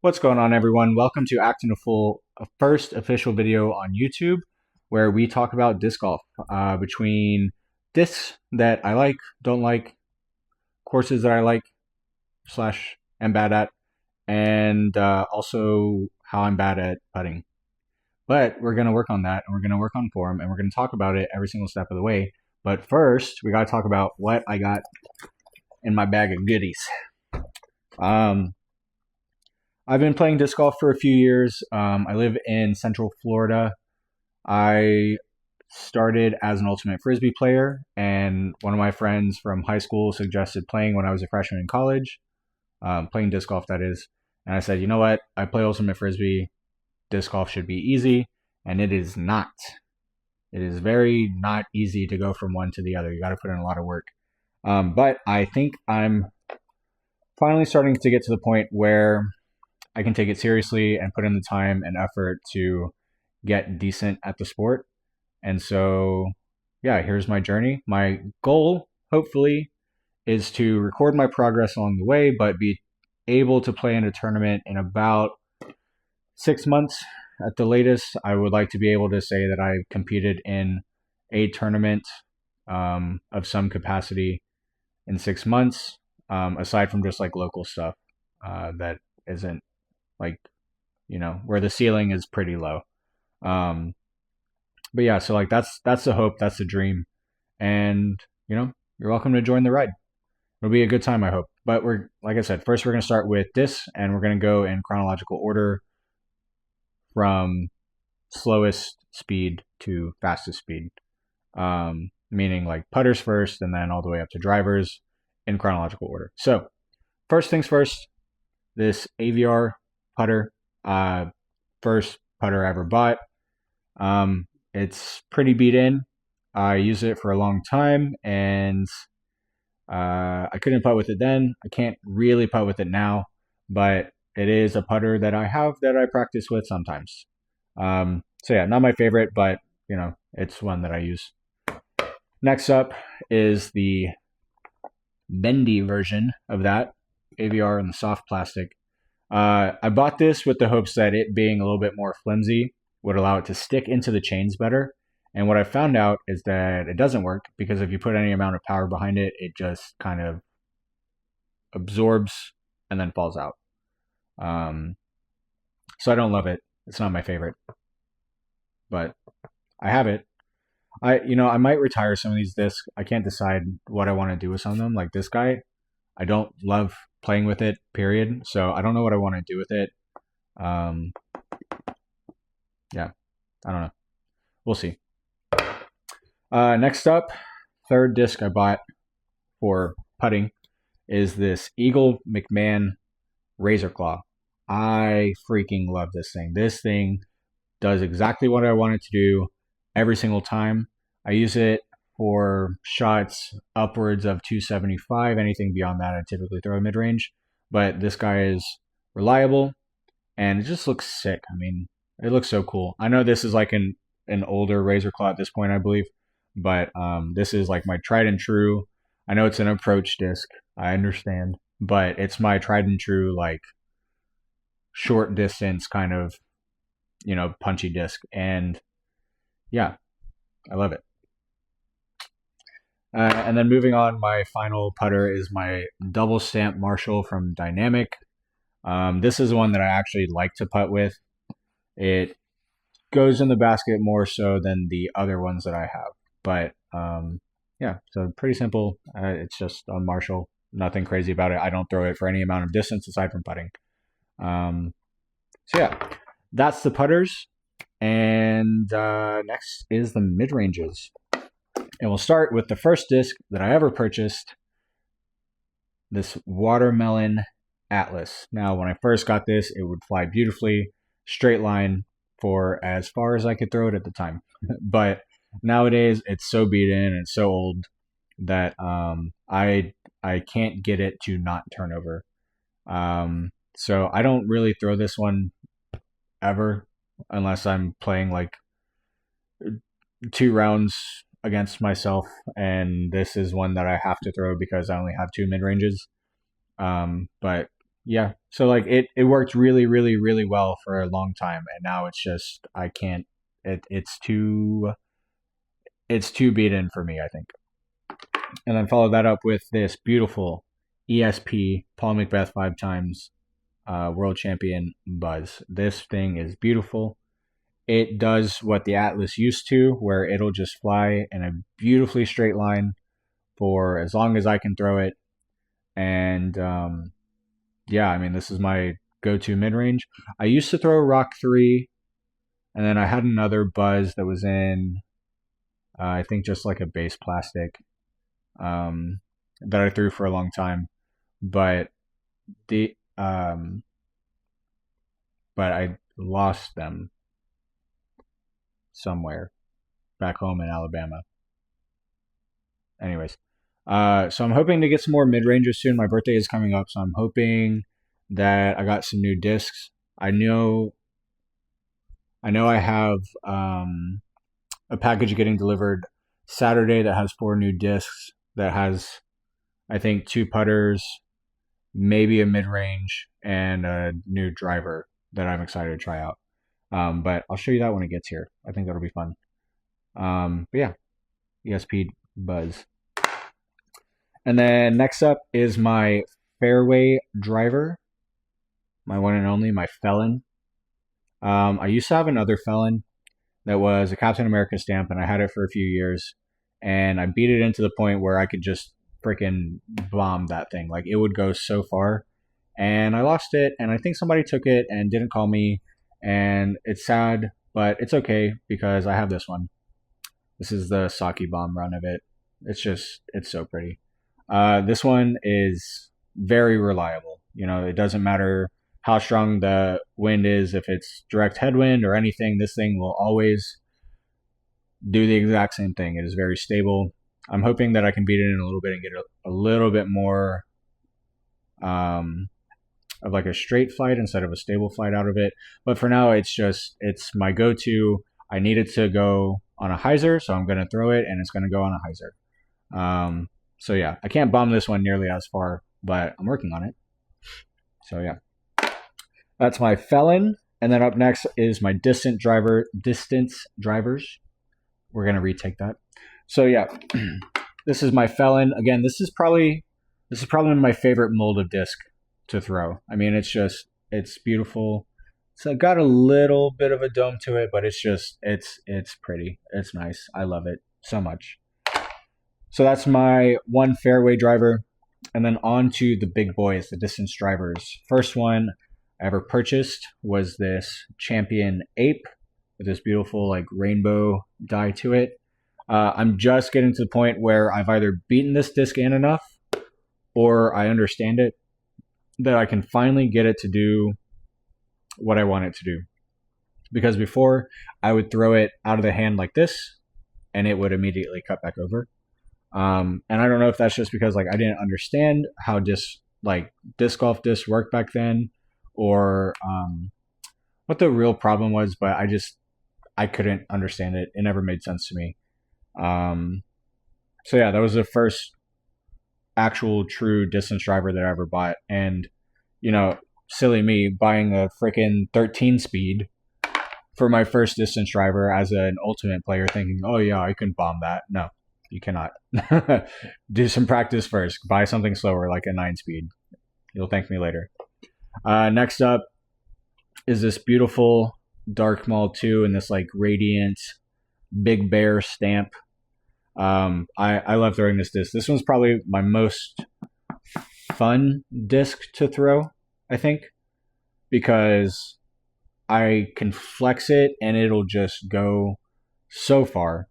What's going on, everyone? Welcome to Acting a Fool, a first official video on YouTube where we talk about disc golf between discs that I like, don't like, courses that I like slash am bad at, and also how I'm bad at putting. But we're going to work on that, and we're going to work on form, and we're going to talk about it every single step of the way. But first, we got to talk about what I got in my bag of goodies. Um, I've been playing disc golf for a few years. I live in Central Florida. I started as an ultimate frisbee player, and one of my friends from high school suggested playing when I was a freshman in college, playing disc golf, that is. And I said, you know what? I play ultimate frisbee. Disc golf should be easy, and it is not. It is very not easy to go from one to the other. You got to put in a lot of work. But I think I'm finally starting to get to the point where I can take it seriously and put in the time and effort to get decent at the sport. And so, yeah, here's my journey. My goal, hopefully, is to record my progress along the way, but be able to play in a tournament in about 6 months at the latest. I would like to be able to say that I competed in a tournament of some capacity in 6 months, aside from just like local stuff that isn't like, where the ceiling is pretty low. Um, but yeah, so like that's the hope, that's the dream, and you're welcome to join the ride. It'll be a good time, I hope. But we're like I said, first we're gonna start with this, and we're gonna go in chronological order from slowest speed to fastest speed, meaning like putters first, and then all the way up to drivers in chronological order. So first things first, this AVR putter, first putter I ever bought. It's pretty beat in. I used it for a long time, and I couldn't putt with it then. I can't really putt with it now, but it is a putter that I have that I practice with sometimes. So yeah, not my favorite, but it's one that I use. Next up is the bendy version of that AVR in the soft plastic. I bought this with the hopes that it being a little bit more flimsy would allow it to stick into the chains better. And what I found out is that it doesn't work, because if you put any amount of power behind it, it just kind of absorbs and then falls out. So I don't love it. It's not my favorite, but I have it. I might retire some of these discs. I can't decide what I want to do with some of them. Like this guy, I don't love playing with it, period. So I don't know what I want to do with it. Um, yeah, I don't know. We'll see. Next up, third disc I bought for putting is this Eagle McMahon Razor Claw. I freaking love this thing. This thing does exactly what I want it to do every single time. I use it for shots upwards of 275. Anything beyond that, I typically throw mid range. But this guy is reliable, and it just looks sick. I mean, it looks so cool. I know this is like an older Razor Claw at this point, I believe, but this is like my tried and true. I know it's an approach disc. I understand, but it's my tried and true, like short distance kind of punchy disc, and yeah, I love it. And then moving on, my final putter is my double stamp Marshall from Dynamic. This is one that I actually like to putt with. It goes in the basket more so than the other ones that I have. But yeah, so pretty simple. It's just a Marshall. Nothing crazy about it. I don't throw it for any amount of distance aside from putting. So yeah, that's the putters. And next is the mid ranges. And we'll start with the first disc that I ever purchased, this Watermelon Atlas. Now, when I first got this, it would fly beautifully, straight line for as far as I could throw it at the time. But nowadays, it's so beat in and so old that I can't get it to not turn over. So I don't really throw this one ever unless I'm playing like 2 rounds against myself, and this is one that I have to throw because I only have 2 mid ranges. But yeah. So like it worked really, really, really well for a long time, and now it's just I can't. It's too beaten for me, I think. And then follow that up with this beautiful ESP Paul Macbeth 5 times world champion Buzz. This thing is beautiful. It does what the Atlas used to, where it'll just fly in a beautifully straight line for as long as I can throw it. And yeah, I mean, this is my go-to mid-range. I used to throw Rock 3, and then I had another Buzz that was in, I think just like a base plastic that I threw for a long time. But the but I lost them somewhere back home in Alabama. Anyways, so I'm hoping to get some more mid-rangers soon. My birthday is coming up, so I'm hoping that I got some new discs. I know I have a package getting delivered Saturday that has 4 new discs. That has, I think, 2 putters, maybe a mid-range, and a new driver that I'm excited to try out. But I'll show you that when it gets here. I think that'll be fun. But yeah, ESP Buzz. And then next up is my fairway driver, my one and only, my Felon. I used to have another Felon that was a Captain America stamp, and I had it for a few years. And I beat it into the point where I could just freaking bomb that thing. Like, it would go so far. And I lost it, and I think somebody took it and didn't call me. And it's sad, but it's okay because I have this one. This is the Saki bomb run of it. It's so pretty. This one is very reliable. You know, it doesn't matter how strong the wind is, if it's direct headwind or anything, this thing will always do the exact same thing. It is very stable. I'm hoping that I can beat it in a little bit and get a little bit more of like a straight flight instead of a stable flight out of it. But for now, it's my go-to. I need it to go on a hyzer, so I'm going to throw it, and it's going to go on a hyzer. So yeah, I can't bomb this one nearly as far, but I'm working on it. So yeah, that's my Felon. And then up next is my distance drivers. We're going to retake that. So yeah, this is my Felon. Again, this is probably my favorite mold of disc to throw. I mean, it's beautiful. So it got a little bit of a dome to it, but it's pretty. It's nice. I love it so much. So that's my one fairway driver. And then on to the big boys, the distance drivers. First one I ever purchased was this Champion Ape with this beautiful like rainbow dye to it. I'm just getting to the point where I've either beaten this disc in enough or I understand it that I can finally get it to do what I want it to do. Because before, I would throw it out of the hand like this, and it would immediately cut back over. And I don't know if that's just because like I didn't understand how disc golf discs worked back then, or what the real problem was, but I couldn't understand it. It never made sense to me. So yeah, that was the first actual true distance driver that I ever bought. And, you know, silly me buying a freaking 13 speed for my first distance driver as an ultimate player thinking, oh yeah, I can bomb that. No, you cannot. Do some practice first. Buy something slower like a 9 speed. You'll thank me later. Next up is this beautiful Dark Maul 2 in this like radiant Big Bear stamp. I love throwing this disc. This one's probably my most fun disc to throw, I think, because I can flex it and it'll just go so far.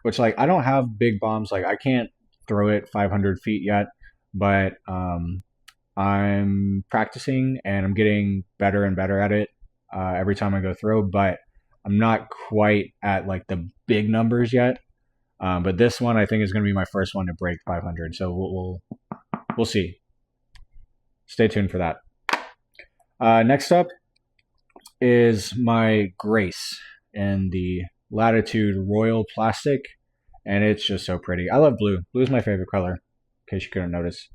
Which like I don't have big bombs. Like I can't throw it 500 feet yet, but I'm practicing and I'm getting better and better at it every time I go throw. But I'm not quite at like the big numbers yet. But this one I think is going to be my first one to break 500. So we'll see. Stay tuned for that. Next up is my Grace in the Latitude Royal Plastic, and it's just so pretty. I love blue. Blue is my favorite color, in case you couldn't notice.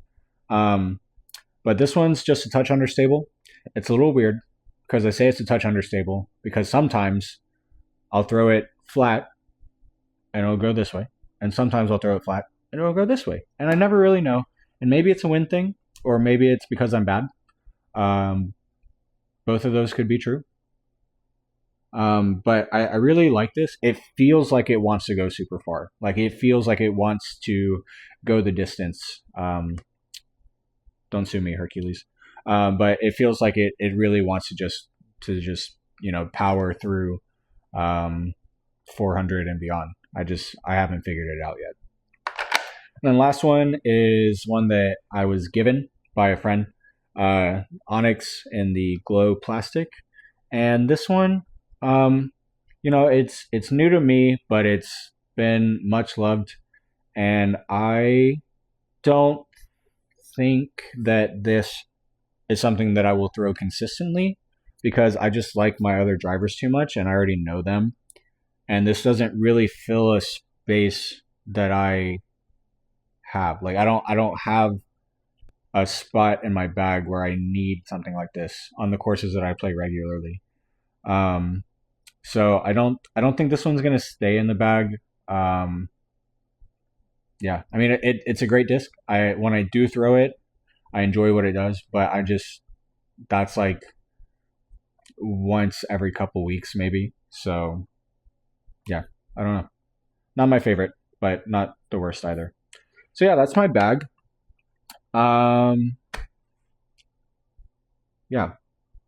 But this one's just a touch understable. It's a little weird because I say it's a touch understable because sometimes I'll throw it flat and it'll go this way, and sometimes I'll throw it flat and it'll go this way, and I never really know. And maybe it's a wind thing, or maybe it's because I'm bad. Um, Both of those could be true. But I really like this. It feels like it wants to go super far. Like it feels like it wants to go the distance. Don't sue me, Hercules. But it feels like it really wants to just power through 400 and beyond. I haven't figured it out yet. And then last one is one that I was given by a friend, Onyx in the glow plastic, and this one, it's new to me, but it's been much loved, and I don't think that this is something that I will throw consistently because I just like my other drivers too much and I already know them, and this doesn't really fill a space that I have. Like I don't have a spot in my bag where I need something like this on the courses that I play regularly. So I don't think this one's gonna stay in the bag. Um, yeah, I mean it's a great disc. When I do throw it, I enjoy what it does, but that's like once every couple weeks maybe. So yeah, I don't know. Not my favorite, but not the worst either. So yeah, that's my bag. Um, yeah.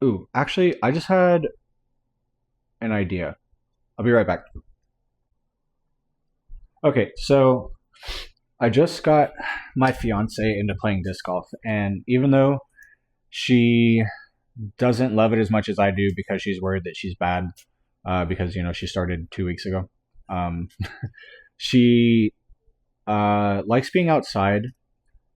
Ooh, actually, I just had an idea. I'll be right back. Okay, so I just got my fiance into playing disc golf, and even though she doesn't love it as much as I do because she's worried that she's bad, because she started 2 weeks ago. Um, she likes being outside,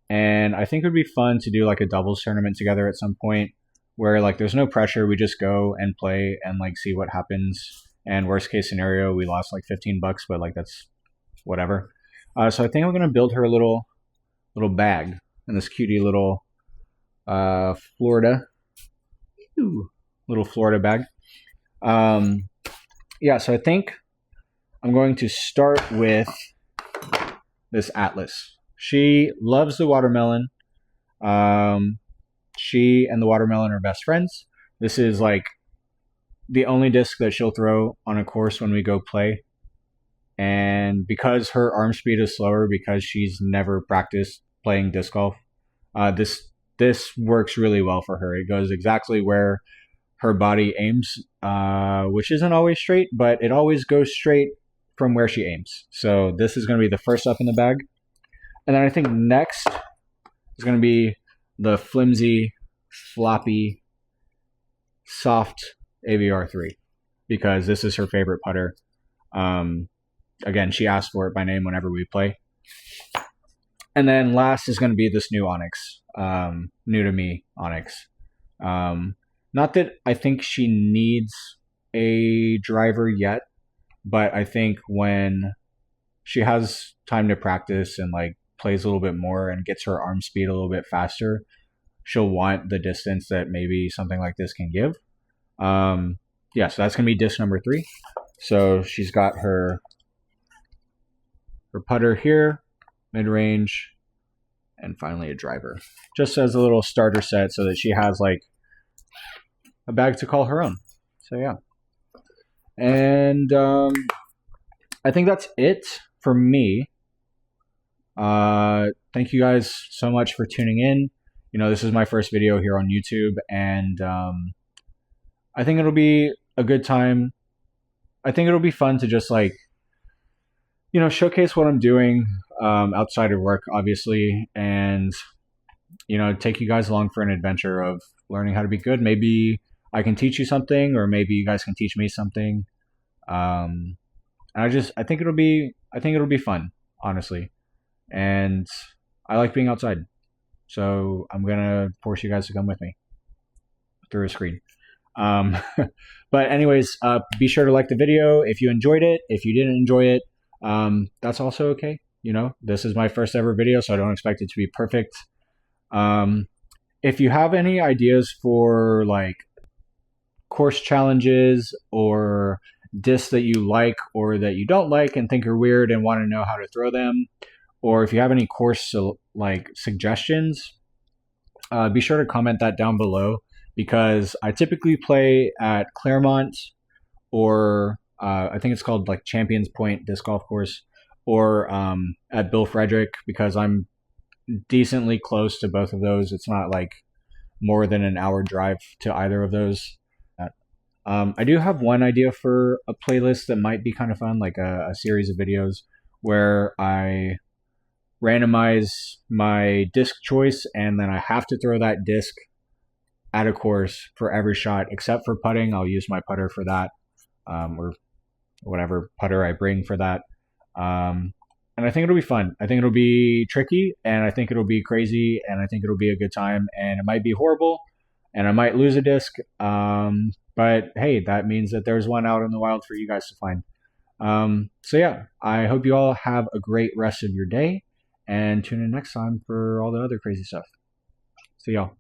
and I think it would be fun to do like a doubles tournament together at some point where like there's no pressure. We just go and play and like see what happens. And worst case scenario, we lost like $15, but like that's whatever. So I think I'm gonna build her a little bag in this cutie little Florida, little Florida bag. Yeah, so I think I'm going to start with this Atlas. She loves the watermelon. She and the watermelon are best friends. This is like the only disc that she'll throw on a course when we go play. And because her arm speed is slower, because she's never practiced playing disc golf, this works really well for her. It goes exactly where her body aims, which isn't always straight, but it always goes straight from where she aims. So this is going to be the first up in the bag. And then I think next is going to be the flimsy, floppy, soft AVR3 because this is her favorite putter. Again, she asked for it by name whenever we play. And then last is going to be this new Onyx, new to me Onyx. Not that I think she needs a driver yet, but I think when she has time to practice and like plays a little bit more and gets her arm speed a little bit faster, she'll want the distance that maybe something like this can give. Yeah, so that's gonna be disc number 3. So she's got her putter here, mid-range, and finally a driver. Just as a little starter set so that she has like a bag to call her own. So yeah. And I think that's it for me. Thank you guys so much for tuning in. This is my first video here on YouTube, and I think it'll be a good time. I think it'll be fun to just like, showcase what I'm doing outside of work, obviously, and take you guys along for an adventure of learning how to be good. Maybe I can teach you something, or maybe you guys can teach me something. And I think it'll be fun, honestly. And I like being outside. So I'm going to force you guys to come with me through a screen. But anyways, be sure to like the video if you enjoyed it. If you didn't enjoy it, that's also okay. This is my first ever video, so I don't expect it to be perfect. if you have any ideas for like course challenges or discs that you like or that you don't like and think are weird and want to know how to throw them, or if you have any course like suggestions, be sure to comment that down below because I typically play at Claremont or I think it's called like Champions Point Disc Golf Course, or at Bill Frederick because I'm decently close to both of those. It's not like more than an hour drive to either of those. I do have one idea for a playlist that might be kind of fun, like a series of videos where I randomize my disc choice and then I have to throw that disc at a course for every shot, except for putting. I'll use my putter for that, or whatever putter I bring for that. And I think it'll be fun. I think it'll be tricky, and I think it'll be crazy, and I think it'll be a good time. And it might be horrible, and I might lose a disc. But hey, that means that there's one out in the wild for you guys to find. So yeah, I hope you all have a great rest of your day, and tune in next time for all the other crazy stuff. See y'all.